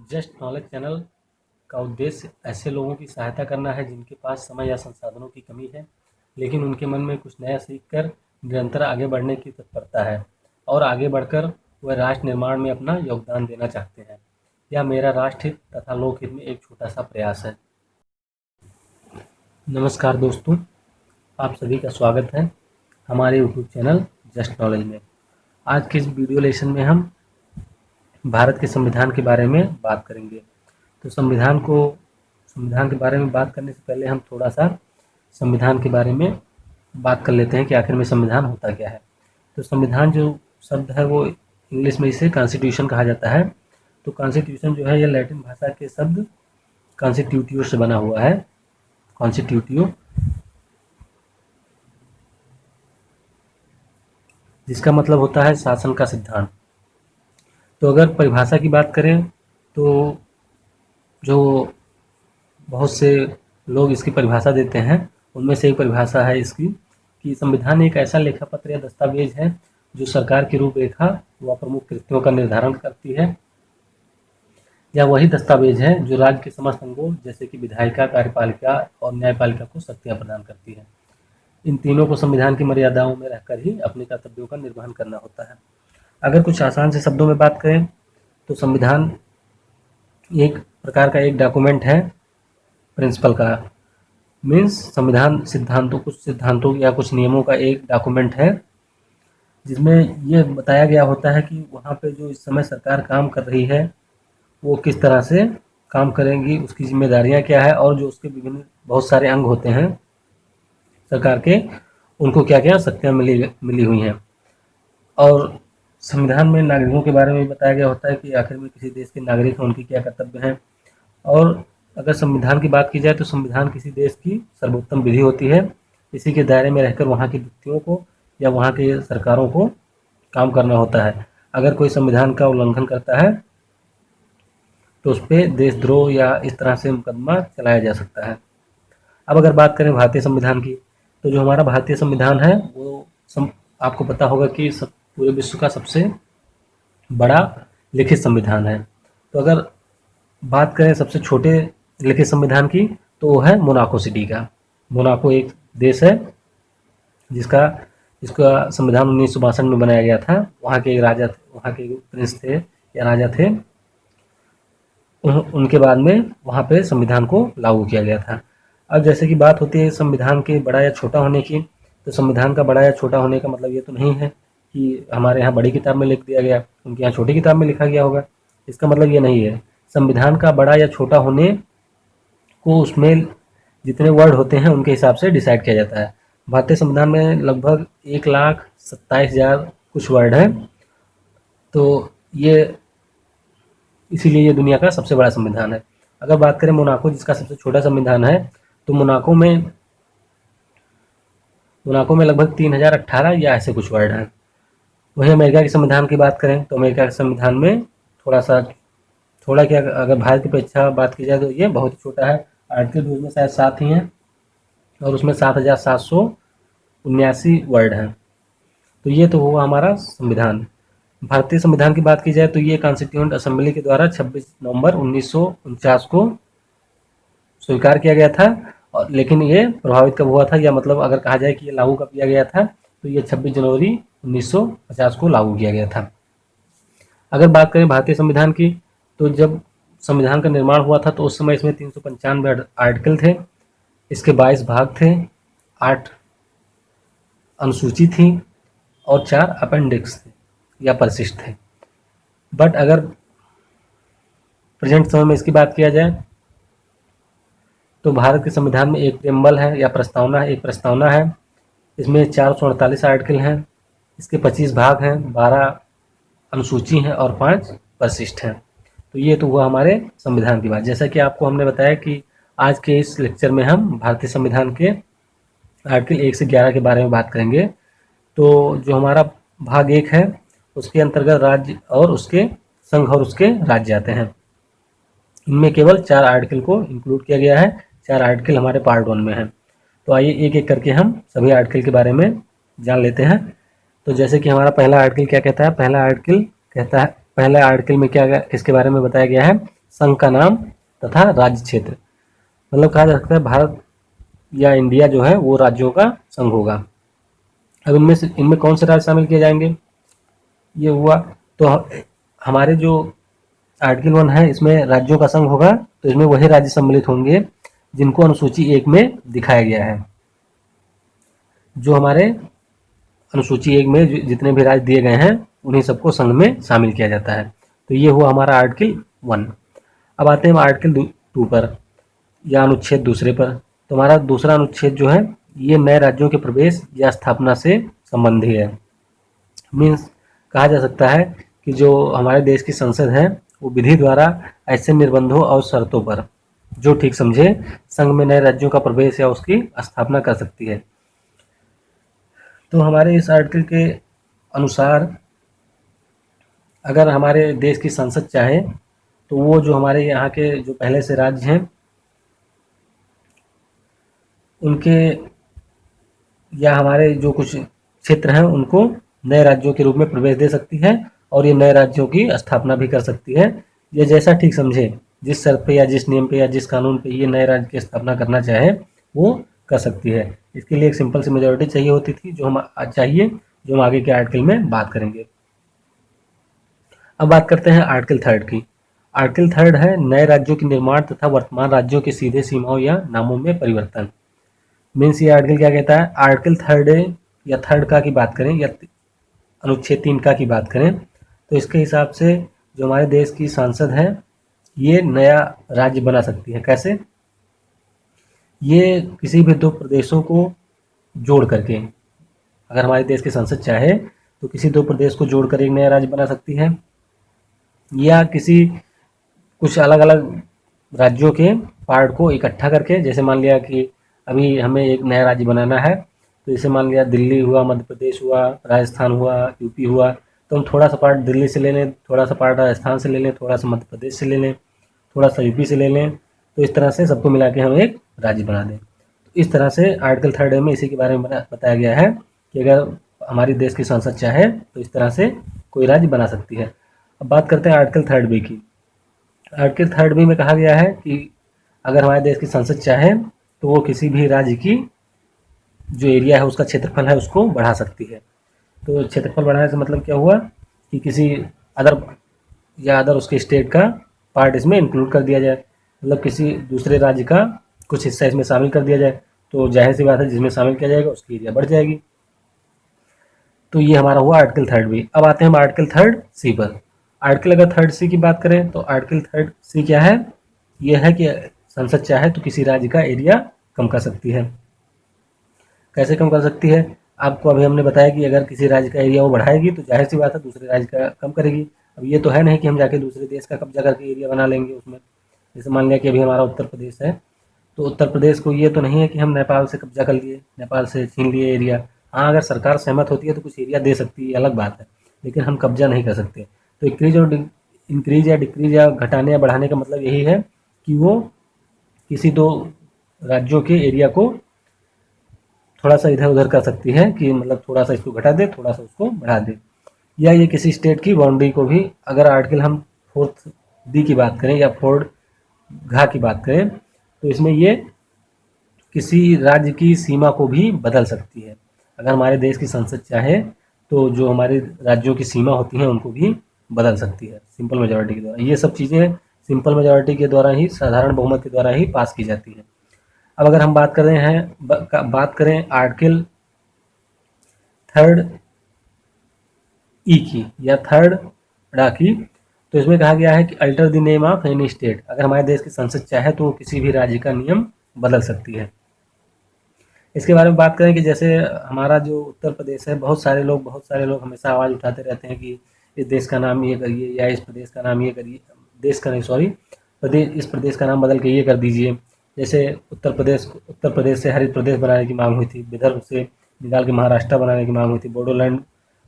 Just knowledge channel का उद्देश्य ऐसे लोगों की सहायता करना है जिनके पास समय या संसाधनों की कमी है, लेकिन उनके मन में कुछ नया सीखकर निरंतर आगे बढ़ने की तत्परता है और आगे बढ़कर वह राष्ट्र निर्माण में अपना योगदान देना चाहते हैं। यह मेरा राष्ट्र हित तथा लोकहित में एक छोटा सा प्रयास है। नमस्कार दोस्तों, आप सभी का स्वागत है हमारे यूट्यूब चैनल जस्ट नॉलेज में। आज के इस वीडियो लेसन में हम भारत के संविधान के बारे में बात करेंगे। तो संविधान के बारे में बात करने से पहले हम थोड़ा सा संविधान के बारे में बात कर लेते हैं कि आखिर में संविधान होता क्या है। तो संविधान जो शब्द है वो इंग्लिश में इसे कॉन्स्टिट्यूशन कहा जाता है। तो कॉन्स्टिट्यूशन जो है यह लैटिन भाषा के शब्द कॉन्स्टिट्यूटिव से बना हुआ है। कॉन्स्टिट्यूटिव, जिसका मतलब होता है शासन का सिद्धांत। तो अगर परिभाषा की बात करें तो जो बहुत से लोग इसकी परिभाषा देते हैं उनमें से एक परिभाषा है इसकी कि संविधान एक ऐसा लेखापत्र या दस्तावेज है जो सरकार की रूपरेखा व प्रमुख कृत्यों का निर्धारण करती है। यह वही दस्तावेज है जो राज्य के समस्त अंगों जैसे कि विधायिका, कार्यपालिका और न्यायपालिका को शक्तियाँ प्रदान करती है। इन तीनों को संविधान की मर्यादाओं में रहकर ही अपने कर्तव्यों का निर्वहन करना होता है। अगर कुछ आसान से शब्दों में बात करें तो संविधान एक प्रकार का एक डॉक्यूमेंट है प्रिंसिपल का। मीन्स संविधान कुछ सिद्धांतों या कुछ नियमों का एक डॉक्यूमेंट है जिसमें ये बताया गया होता है कि वहाँ पे जो इस समय सरकार काम कर रही है वो किस तरह से काम करेंगी, उसकी जिम्मेदारियाँ क्या है और जो उसके विभिन्न बहुत सारे अंग होते हैं सरकार के, उनको क्या क्या शक्तियाँ मिली हुई हैं। और संविधान में नागरिकों के बारे में बताया गया होता है कि आखिर में किसी देश के नागरिक हैं उनकी क्या कर्तव्य हैं। और अगर संविधान की बात की जाए तो संविधान किसी देश की सर्वोत्तम विधि होती है। इसी के दायरे में रहकर वहाँ की व्यक्तियों को या वहाँ के सरकारों को काम करना होता है। अगर कोई संविधान का उल्लंघन करता है तो उस पर देशद्रोह या इस तरह से मुकदमा चलाया जा सकता है। अब अगर बात करें भारतीय संविधान की, तो जो हमारा भारतीय संविधान है वो आपको पता होगा कि पूरे विश्व का सबसे बड़ा लिखित संविधान है। तो अगर बात करें सबसे छोटे लिखित संविधान की तो वो है मोनाको सिटी का। मोनाको एक देश है जिसका संविधान 1962 में बनाया गया था। वहाँ के एक राजा थे, वहाँ के प्रिंस थे या राजा थे, उनके बाद में वहाँ पे संविधान को लागू किया गया था। अब जैसे कि बात होती है संविधान के बड़ा या छोटा होने की, तो संविधान का बड़ा या छोटा होने का मतलब ये तो नहीं है कि हमारे यहाँ बड़ी किताब में लिख दिया गया, उनके यहाँ छोटी किताब में लिखा गया होगा। इसका मतलब ये नहीं है। संविधान का बड़ा या छोटा होने को उसमें जितने वर्ड होते हैं उनके हिसाब से डिसाइड किया जाता है। भारतीय संविधान में लगभग 1,27,000 कुछ वर्ड हैं। तो ये इसीलिए ये दुनिया का सबसे बड़ा संविधान है। अगर बात करें मोनाको जिसका सबसे छोटा संविधान है, तो मोनाको में लगभग 3,018 या ऐसे कुछ वर्ड हैं। वहीं अमेरिका के संविधान की बात करें तो अमेरिका के संविधान में थोड़ा क्या, अगर भारत की अपेक्षा बात की जाए तो ये बहुत ही छोटा है। आर्टिकल भी उसमें शायद 7 ही हैं और उसमें 7,779 वर्ड हैं। तो ये तो हुआ हमारा संविधान। भारतीय संविधान की बात की जाए तो ये कॉन्स्टिट्यूएंट असेंबली के द्वारा 26 नवंबर 1949 को स्वीकार किया गया था। और लेकिन ये प्रभावित कब हुआ था, या मतलब अगर कहा जाए कि ये लागू कब किया गया था, तो ये 26 जनवरी 1950 को लागू किया गया था। अगर बात करें भारतीय संविधान की, तो जब संविधान का निर्माण हुआ था तो उस समय इसमें 395 आर्टिकल थे, इसके 22 भाग थे, 8 अनुसूची थी और 4 अपेंडिक्स थे या परिशिष्ट थे। बट अगर प्रेजेंट समय में इसकी बात किया जाए तो भारत के संविधान में एक प्रेम्बल है या प्रस्तावना है। इसमें 448 आर्टिकल हैं, इसके 25 भाग हैं, 12 अनुसूची हैं और 5 परिशिष्ट हैं। तो ये तो हुआ हमारे संविधान की बात। जैसा कि आपको हमने बताया कि आज के इस लेक्चर में हम भारतीय संविधान के आर्टिकल 1 से 11 के बारे में बात करेंगे। तो जो हमारा भाग 1 है उसके अंतर्गत राज्य और उसके संघ और उसके राज्य आते हैं। इनमें केवल 4 आर्टिकल को इंक्लूड किया गया है। 4 आर्टिकल हमारे पार्ट 1 में हैं। तो आइए एक एक करके हम सभी आर्टिकल के बारे में जान लेते हैं। तो जैसे कि हमारा पहला आर्टिकल क्या कहता है, पहला आर्टिकल में क्या किसके बारे में बताया गया है संघ का नाम तथा राज्य क्षेत्र। मतलब कहा जा सकता है भारत या इंडिया जो है वो राज्यों का संघ होगा। अब इनमें कौन से राज्य शामिल किए जाएंगे, ये हुआ। तो हमारे जो आर्टिकल 1 है इसमें राज्यों का संघ होगा, तो इसमें वही राज्य सम्मिलित होंगे जिनको अनुसूची 1 में दिखाया गया है। जो हमारे अनुसूची 1 में जितने भी राज्य दिए गए हैं उन्हीं सबको संघ में शामिल किया जाता है। तो ये हुआ हमारा आर्टिकल 1। अब आते हैं हम आर्टिकल 2 पर या अनुच्छेद दूसरे पर। तो हमारा दूसरा अनुच्छेद जो है ये नए राज्यों के प्रवेश या स्थापना से संबंधी है। मीन्स कहा जा सकता है कि जो हमारे देश की संसद है वो विधि द्वारा ऐसे निर्बंधों और शर्तों पर जो ठीक समझे संघ में नए राज्यों का प्रवेश या उसकी स्थापना कर सकती है। तो हमारे इस आर्टिकल के अनुसार अगर हमारे देश की संसद चाहे तो वो जो हमारे यहाँ के जो पहले से राज्य हैं उनके या हमारे जो कुछ क्षेत्र हैं उनको नए राज्यों के रूप में प्रवेश दे सकती है और ये नए राज्यों की स्थापना भी कर सकती है। ये जैसा ठीक समझे, जिस शर्त पे या जिस नियम पे या जिस कानून पे ये नए राज्य की स्थापना करना चाहे वो कर सकती है। इसके लिए एक सिंपल सी मेजोरिटी चाहिए होती थी जो हम आगे के आर्टिकल में बात करेंगे। अब बात करते हैं आर्टिकल 3 की। आर्टिकल 3 है नए राज्यों के निर्माण तथा वर्तमान राज्यों के सीधे सीमाओं या नामों में परिवर्तन। मीन्स ये आर्टिकल क्या कहता है, आर्टिकल 3 या 3 का की बात करें या अनुच्छेद 3 का की बात करें तो इसके हिसाब से जो हमारे देश की सांसद है ये नया राज्य बना सकती है। कैसे, ये किसी भी 2 प्रदेशों को जोड़ करके, अगर हमारे देश की संसद चाहे तो किसी 2 प्रदेश को जोड़कर एक नया राज्य बना सकती है, या किसी कुछ अलग अलग राज्यों के पार्ट को इकट्ठा करके, जैसे मान लिया कि अभी हमें एक नया राज्य बनाना है तो जैसे मान लिया दिल्ली हुआ, मध्य प्रदेश हुआ, राजस्थान हुआ, यूपी हुआ, तो हम थोड़ा सा पार्ट दिल्ली से ले लें, थोड़ा सा पार्ट राजस्थान से ले लें, थोड़ा सा मध्य प्रदेश से ले लें, थोड़ा सा यूपी से ले लें, तो इस तरह से सबको मिला के हम एक राज्य बना दें। तो इस तरह से आर्टिकल 3 में इसी के बारे में बताया गया है कि अगर हमारी देश की संसद चाहे तो इस तरह से कोई राज्य बना सकती है। अब बात करते हैं आर्टिकल 3 की। आर्टिकल 3 में कहा गया है कि अगर हमारे देश की संसद चाहे तो वो किसी भी राज्य की जो एरिया है उसका क्षेत्रफल है उसको बढ़ा सकती है। तो क्षेत्रफल बढ़ाने से मतलब क्या हुआ कि किसी अदर उसके स्टेट का पार्ट इसमें इंक्लूड कर दिया जाए, मतलब किसी दूसरे राज्य का कुछ हिस्सा इसमें शामिल कर दिया जाए, तो जाहिर सी बात है जिसमें शामिल किया जाएगा उसकी एरिया बढ़ जाएगी। तो ये हमारा हुआ आर्टिकल 3 अब आते हैं हम आर्टिकल 3 पर। आर्टिकल अगर 3 की बात करें तो आर्टिकल 3 क्या है, यह है कि संसद चाहे तो किसी राज्य का एरिया कम कर सकती है। कैसे कम कर सकती है, आपको अभी हमने बताया कि अगर किसी राज्य का एरिया वो बढ़ाएगी तो जाहिर सी बात है दूसरे राज्य का कम करेगी। अब ये तो है नहीं कि हम जाके दूसरे देश का कब्जा करके एरिया बना लेंगे उसमें। जैसे मान लिया कि अभी हमारा उत्तर प्रदेश है तो उत्तर प्रदेश को ये तो नहीं है कि हम नेपाल से कब्जा कर लिए, नेपाल से छीन लिए एरिया। हाँ, अगर सरकार सहमत होती है तो कुछ एरिया दे सकती है, अलग बात है, लेकिन हम कब्जा नहीं कर सकते। तो इंक्रीज या डिक्रीज या घटाने या बढ़ाने का मतलब यही है कि वो किसी 2 राज्यों के एरिया को थोड़ा सा इधर उधर कर सकती है कि मतलब थोड़ा सा इसको घटा दे, थोड़ा सा उसको बढ़ा दे, या ये किसी स्टेट की बाउंड्री को भी, अगर आर्टिकल हम 4 की बात करें या 4 की बात करें तो इसमें ये किसी राज्य की सीमा को भी बदल सकती है। अगर हमारे देश की संसद चाहे तो जो हमारे राज्यों की सीमा होती हैं उनको भी बदल सकती है सिंपल मेजॉरिटी के द्वारा। ये सब चीज़ें सिंपल मेजॉरिटी के द्वारा ही, साधारण बहुमत के द्वारा ही पास की जाती है। अब अगर हम बात करें आर्टिकल 3 की या 3 की, तो इसमें कहा गया है कि alter the name of any state. अगर हमारे देश की संसद चाहे तो वो किसी भी राज्य का नियम बदल सकती है। इसके बारे में बात करें कि जैसे हमारा जो उत्तर प्रदेश है, बहुत सारे लोग हमेशा आवाज़ उठाते रहते हैं कि इस देश का नाम ये करिए या इस प्रदेश का नाम ये करिए, इस प्रदेश का नाम बदल के ये कर दीजिए। जैसे उत्तर प्रदेश से हरित प्रदेश बनाने की मांग हुई थी, विदर्भ से निकाल के महाराष्ट्र बनाने की मांग हुई थी, बोडोलैंड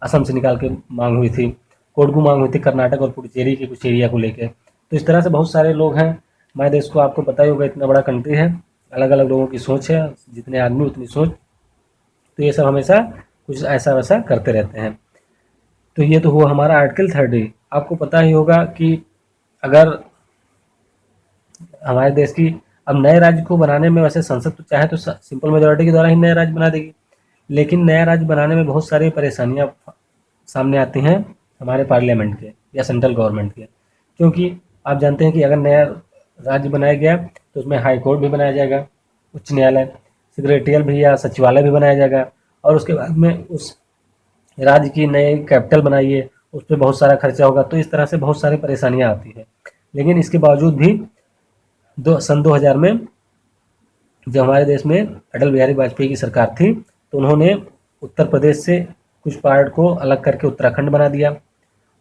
असम से निकाल के मांग हुई थी, कोडगू मांग हुई थी कर्नाटक और पुडुचेरी के कुछ एरिया को लेकर। तो इस तरह से बहुत सारे लोग हैं हमारे देश को, आपको पता ही होगा इतना बड़ा कंट्री है, अलग अलग लोगों की सोच है, जितने आदमी उतनी सोच। तो ये सब हमेशा कुछ ऐसा वैसा करते रहते हैं। तो ये तो हुआ हमारा आर्टिकल 3। आपको पता ही होगा कि अगर हमारे देश की अब नए राज्य को बनाने में वैसे संसद तो चाहे तो सिंपल मेजोरिटी के द्वारा ही नया राज्य बना देगी, लेकिन नया राज्य बनाने में बहुत सारी परेशानियां सामने आती हैं हमारे पार्लियामेंट के या सेंट्रल गवर्नमेंट के, क्योंकि आप जानते हैं कि अगर नया राज्य बनाया गया तो उसमें हाई कोर्ट भी बनाया जाएगा, उच्च न्यायालय, सेक्रेटेरियल भी या सचिवालय भी बनाया जाएगा, और उसके बाद में उस राज्य की नई कैपिटल बनाइए, उस पर बहुत सारा खर्चा होगा। तो इस तरह से बहुत सारी परेशानियां आती हैं। लेकिन इसके बावजूद भी सन 2000 में जब हमारे देश में अटल बिहारी वाजपेयी की सरकार थी तो उन्होंने उत्तर प्रदेश से कुछ पार्ट को अलग करके उत्तराखंड बना दिया।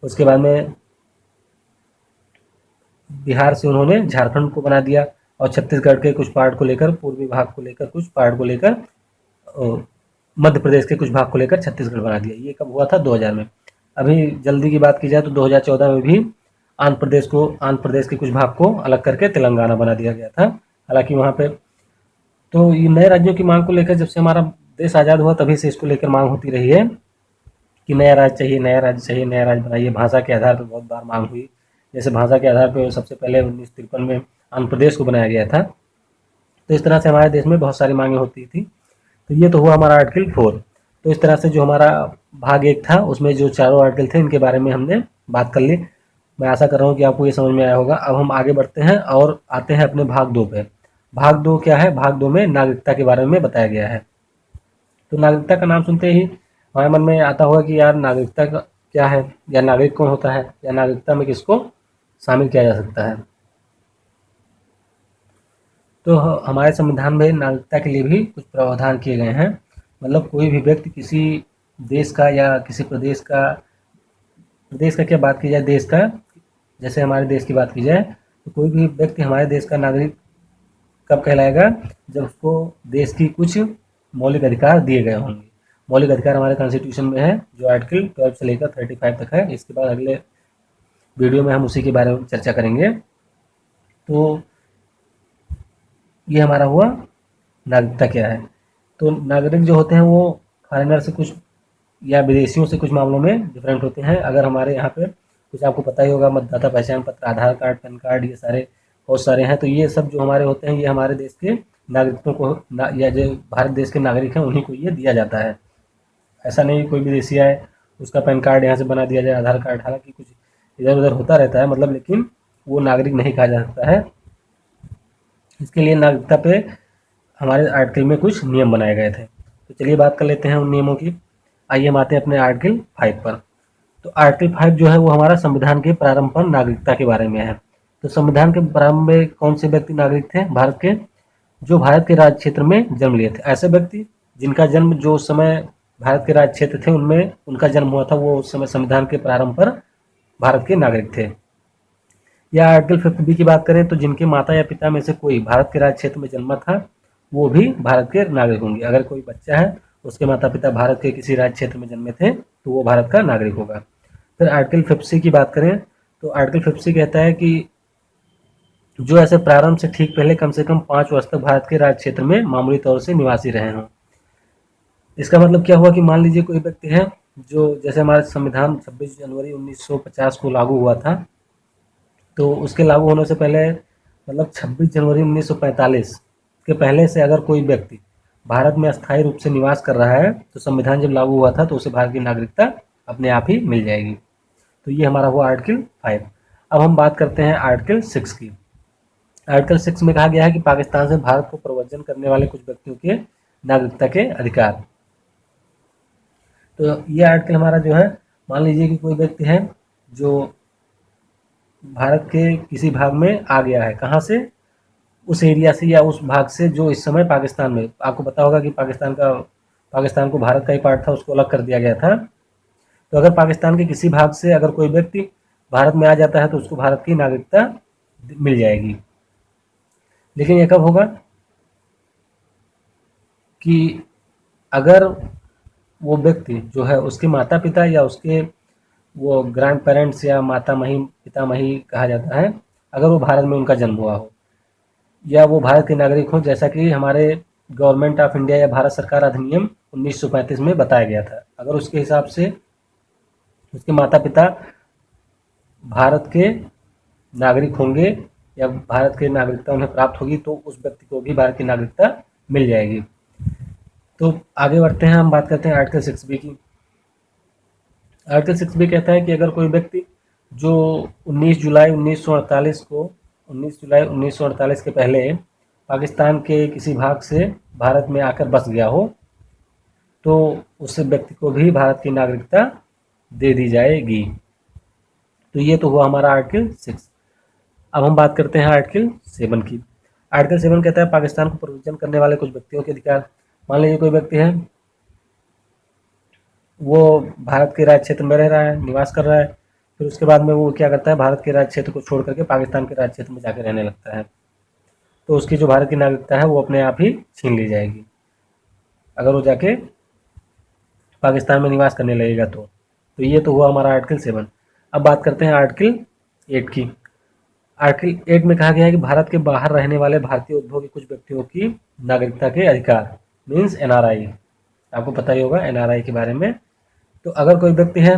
उसके बाद में बिहार से उन्होंने झारखंड को बना दिया, और छत्तीसगढ़ के कुछ पार्ट को लेकर, पूर्वी भाग को लेकर, कुछ पार्ट को लेकर मध्य प्रदेश के कुछ भाग को लेकर छत्तीसगढ़ बना दिया। ये कब हुआ था? 2000 में। अभी जल्दी की बात की जाए तो 2014 में भी आंध्र प्रदेश के कुछ भाग को अलग करके तेलंगाना बना दिया गया था। हालांकि वहाँ पे तो ये नए राज्यों की मांग को लेकर जब से हमारा देश आज़ाद हुआ तभी से इसको लेकर मांग होती रही है कि नया राज्य चाहिए, नया राज्य चाहिए, नया राज्य बनाइए। भाषा के आधार पर बहुत बार मांग हुई। जैसे भाषा के आधार पर सबसे पहले 1953 में आंध्र प्रदेश को बनाया गया था। तो इस तरह से हमारे देश में बहुत सारी मांगें होती थी। तो ये तो हुआ हमारा आर्टिकल 4। तो इस तरह से जो हमारा भाग 1 था उसमें जो चारों आर्टिकल थे इनके बारे में हमने बात कर ली। मैं आशा कर रहा हूँ कि आपको ये समझ में आया होगा। अब हम आगे बढ़ते हैं और आते हैं अपने भाग 2 पे। भाग 2 क्या है? भाग 2 में नागरिकता के बारे में बताया गया है। तो नागरिकता का नाम सुनते ही हमारे मन में आता होगा कि यार नागरिकता क्या है, या नागरिक कौन होता है, या नागरिकता में किसको शामिल किया जा सकता है। तो हमारे संविधान में नागरिकता के लिए भी कुछ प्रावधान किए गए हैं। मतलब कोई भी व्यक्ति किसी देश का या किसी प्रदेश का क्या बात की जाए, देश का, जैसे हमारे देश की बात की जाए तो कोई भी व्यक्ति हमारे देश का नागरिक कब कहलाएगा? जब उसको देश की कुछ मौलिक अधिकार दिए गए होंगे। मौलिक अधिकार हमारे कॉन्स्टिट्यूशन में है, जो आर्टिकल 12 से लेकर 35 तक है। इसके बाद अगले वीडियो में हम उसी के बारे में चर्चा करेंगे। तो ये हमारा हुआ नागरिकता क्या है। तो नागरिक जो होते हैं वो फॉरेनर से कुछ या विदेशियों से कुछ मामलों में डिफरेंट होते हैं। अगर हमारे यहाँ पे कुछ आपको पता ही होगा, मतदाता पहचान पत्र, आधार कार्ड, पैन कार्ड, ये सारे बहुत सारे हैं। तो ये सब जो हमारे होते हैं ये हमारे देश के नागरिकों को या जो भारत देश के नागरिक हैं उन्हीं को ये दिया जाता है। ऐसा नहीं कोई विदेशी आए उसका पैन कार्ड यहाँ से बना दिया जाए, आधार कार्ड। हालांकि कुछ इधर उधर होता रहता है मतलब, लेकिन वो नागरिक नहीं कहा जा सकता है। इसके लिए नागरिकता पे हमारे आर्टिकल में कुछ नियम बनाए गए थे। तो चलिए बात कर लेते हैं उन नियमों की। आइए हम आते हैं अपने आर्टिकल 5 पर। तो आर्टिकल 5 जो है वो हमारा संविधान के प्रारंभ पर नागरिकता के बारे में है। तो संविधान के प्रारंभ में कौन से व्यक्ति नागरिक थे भारत के? जो भारत के राज्य क्षेत्र में जन्म लिए थे। ऐसे व्यक्ति जिनका जन्म जो उस समय भारत के राज्य क्षेत्र थे उनमें उनका जन्म हुआ था, वो उस समय संविधान के प्रारंभ पर भारत के नागरिक थे। या आर्टिकल 5B की बात करें तो जिनके माता या पिता में से कोई भारत के राज्य क्षेत्र में जन्मा था वो भी भारत के नागरिक होंगे। अगर कोई बच्चा है उसके माता पिता भारत के किसी राज्य क्षेत्र में जन्मे थे तो वो भारत का नागरिक होगा। फिर आर्टिकल 5C की बात करें तो आर्टिकल 5C कहता है कि जो ऐसे प्रारंभ से ठीक पहले कम से कम 5 वर्ष तक भारत के राज्य क्षेत्र में मामूली तौर से निवासी रहे हों। इसका मतलब क्या हुआ कि मान लीजिए कोई व्यक्ति है जो, जैसे हमारा संविधान 26 जनवरी 1950 को लागू हुआ था, तो उसके लागू होने से पहले मतलब 26 जनवरी 1945 के पहले से अगर कोई व्यक्ति भारत में अस्थायी रूप से निवास कर रहा है तो संविधान जब लागू हुआ था तो उसे भारत की नागरिकता अपने आप ही मिल जाएगी। तो ये हमारा हुआ आर्टिकल 5। अब हम बात करते हैं आर्टिकल 6 की। आर्टिकल 6 में कहा गया है कि पाकिस्तान से भारत को प्रव्रजन करने वाले कुछ व्यक्तियों के नागरिकता के अधिकार। तो ये आर्टिकल हमारा जो है, मान लीजिए कि कोई व्यक्ति है जो भारत के किसी भाग में आ गया है, कहाँ से? उस एरिया से या उस भाग से जो इस समय पाकिस्तान में, आपको पता होगा कि पाकिस्तान को भारत का ही पार्ट था, उसको अलग कर दिया गया था। तो अगर पाकिस्तान के किसी भाग से अगर कोई व्यक्ति भारत में आ जाता है तो उसको भारत की नागरिकता मिल जाएगी। लेकिन यह कब होगा कि अगर वो व्यक्ति जो है उसके माता पिता या उसके वो ग्रैंड पेरेंट्स या मातामही पितामही कहा जाता है, अगर वो भारत में उनका जन्म हुआ हो या वो भारत के नागरिक हो, जैसा कि हमारे गवर्नमेंट ऑफ इंडिया या भारत सरकार अधिनियम 1935 में बताया गया था। अगर उसके हिसाब से उसके माता पिता भारत के नागरिक होंगे या भारत की नागरिकता उन्हें प्राप्त होगी तो उस व्यक्ति को भी भारत की नागरिकता मिल जाएगी। तो आगे बढ़ते हैं, हम बात करते हैं आर्टिकल 6 बी की। आर्टिकल 6 बी कहता है कि अगर कोई व्यक्ति जो 19 जुलाई 1948 के पहले पाकिस्तान के किसी भाग से भारत में आकर बस गया हो तो उस व्यक्ति को भी भारत की नागरिकता दे दी जाएगी। तो ये तो हुआ हमारा आर्टिकल 6। अब हम बात करते हैं आर्टिकल 7 की। आर्टिकल 7 कहता है पाकिस्तान को प्रवचन करने वाले कुछ व्यक्तियों के अधिकार। मान लीजिए कोई व्यक्ति है, वो भारत के राज्य क्षेत्र में रह रहा है, निवास कर रहा है, फिर उसके बाद में वो क्या करता है, भारत के राज्य क्षेत्र को छोड़ करके पाकिस्तान के राज्य क्षेत्र में जाकर रहने लगता है, तो उसकी जो भारत की नागरिकता है वो अपने आप ही छीन ली जाएगी अगर वो जाके पाकिस्तान में निवास करने लगेगा तो ये तो हुआ हमारा आर्टिकल 7। अब बात करते हैं आर्टिकल 8 की। आर्टिकल 8 में कहा गया है कि भारत के बाहर रहने वाले भारतीय उद्भव के कुछ व्यक्तियों की नागरिकता के अधिकार, मीन्स एनआरआई। आपको पता ही होगा एनआरआई के बारे में। तो अगर कोई व्यक्ति है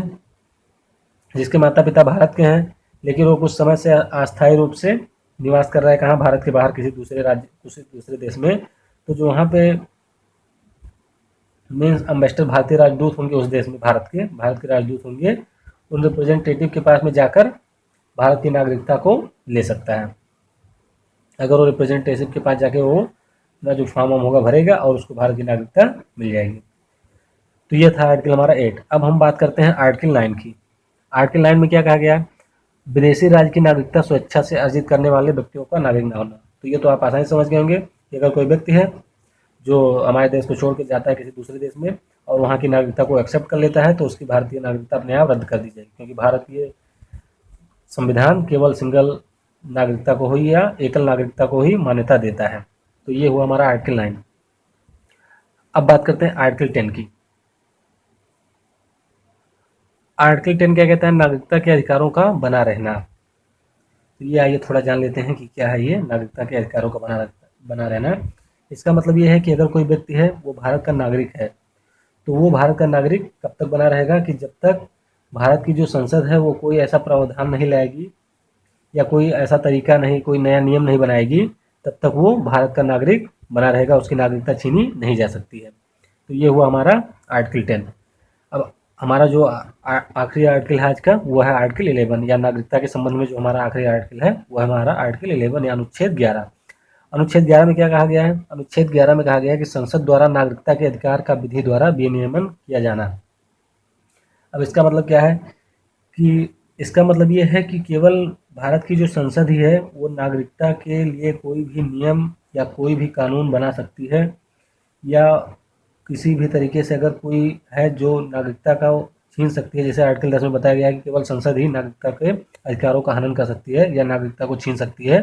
जिसके माता पिता भारत के हैं लेकिन वो कुछ समय से अस्थायी रूप से निवास कर रहा है कहाँ, भारत के बाहर किसी दूसरे राज्य, किसी दूसरे देश में, तो जो वहाँ पे मीन्स एम्बेसडर भारतीय राजदूत होंगे उस देश में, भारत के राजदूत होंगे, उन रिप्रेजेंटेटिव के पास में जाकर भारत की नागरिकता को ले सकता है। अगर वो रिप्रेजेंटेटिव के पास जाके वो अपना जो फॉर्म होगा भरेगा और उसको भारत की नागरिकता मिल जाएगी। तो ये था आर्टिकल हमारा 8। अब हम बात करते हैं आर्टिकल 9 की। आर्टिकल 9 में क्या कहा गया है, विदेशी राज्य की नागरिकता स्वेच्छा से अर्जित करने वाले व्यक्तियों का नागरिक न होना। तो ये तो आप आसानी से समझ गए होंगे कि अगर कोई व्यक्ति है जो हमारे देश को छोड़ के जाता है किसी दूसरे देश में और वहाँ की नागरिकता को एक्सेप्ट कर लेता है तो उसकी भारतीय नागरिकता अपने आप रद्द कर दी जाएगी, क्योंकि भारतीय संविधान केवल सिंगल नागरिकता को ही या एकल नागरिकता को ही मान्यता देता है। तो ये हुआ हमारा आर्टिकल 9। अब बात करते हैं आर्टिकल 10 की। आर्टिकल 10 क्या कहता है, नागरिकता के अधिकारों का बना रहना। तो ये आइए थोड़ा जान लेते हैं कि क्या है ये नागरिकता के अधिकारों का बना रहना। इसका मतलब ये है कि अगर कोई व्यक्ति है वो भारत का नागरिक है तो वो भारत का नागरिक कब तक बना रहेगा कि जब तक भारत की जो संसद है वो कोई ऐसा प्रावधान नहीं लाएगी या कोई ऐसा तरीका नहीं, कोई नया नियम नहीं बनाएगी, तब तक वो भारत का नागरिक बना रहेगा, उसकी नागरिकता छीनी नहीं जा सकती है। तो ये हुआ हमारा आर्टिकल 10। अब हमारा जो आखिरी आर्टिकल है आज का वो है आर्टिकल 11, या नागरिकता के संबंध में जो हमारा आखिरी आर्टिकल है वो है हमारा आर्टिकल 11 या अनुच्छेद 11। अनुच्छेद 11 में क्या कहा गया है, अनुच्छेद 11 में कहा गया है कि संसद द्वारा नागरिकता के अधिकार का विधि द्वारा विनियमन किया जाना। अब इसका मतलब क्या है कि इसका मतलब ये है कि केवल भारत की जो संसद ही है वो नागरिकता के लिए कोई भी नियम या कोई भी कानून बना सकती है, या किसी भी तरीके से अगर कोई है जो नागरिकता का छीन सकती है, जैसे आर्टिकल 10 में बताया गया है कि केवल संसद ही नागरिकता के अधिकारों का हनन कर सकती है या नागरिकता को छीन सकती है।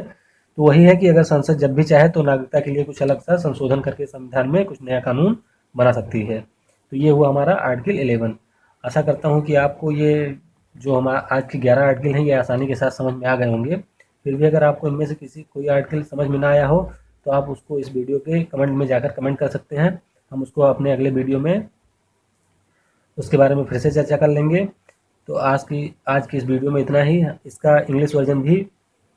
तो वही है कि अगर संसद जब भी चाहे तो नागरिकता के लिए कुछ अलग सा संशोधन करके संविधान में कुछ नया कानून बना सकती है। तो ये हुआ हमारा आर्टिकल 11। आशा करता हूँ कि आपको ये जो हमारा आज के 11 आर्टिकल हैं ये आसानी के साथ समझ में आ गए होंगे। फिर भी अगर आपको इनमें से कोई आर्टिकल समझ में ना आया हो तो आप उसको इस वीडियो के कमेंट में जाकर कमेंट कर सकते हैं, हम उसको अपने अगले वीडियो में उसके बारे में फिर से चर्चा कर लेंगे। तो आज की इस वीडियो में इतना ही। इसका इंग्लिश वर्जन भी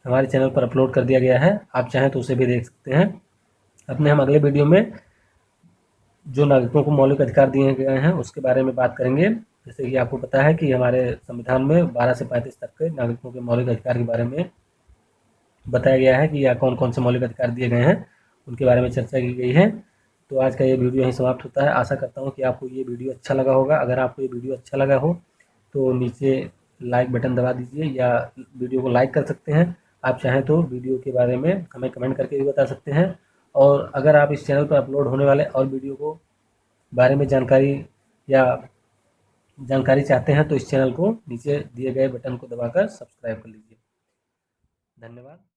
हमारे चैनल पर अपलोड कर दिया गया है, आप चाहें तो उसे भी देख सकते हैं। अपने हम अगले वीडियो में जो नागरिकों को मौलिक अधिकार दिए गए हैं उसके बारे में बात करेंगे। जैसे कि आपको पता है कि हमारे संविधान में 12 से 35 तक के नागरिकों के मौलिक अधिकार के बारे में बताया गया है कि या कौन कौन से मौलिक अधिकार दिए गए हैं उनके बारे में चर्चा की गई है। तो आज का ये वीडियो यहीं समाप्त होता है। आशा करता हूँ कि आपको ये वीडियो अच्छा लगा होगा। अगर आपको ये वीडियो अच्छा लगा हो तो नीचे लाइक बटन दबा दीजिए या वीडियो को लाइक कर सकते हैं। आप चाहें तो वीडियो के बारे में हमें कमेंट करके भी बता सकते हैं। और अगर आप इस चैनल पर अपलोड होने वाले और वीडियो को बारे में जानकारी चाहते हैं तो इस चैनल को नीचे दिए गए बटन को दबाकर सब्सक्राइब कर लीजिए। धन्यवाद।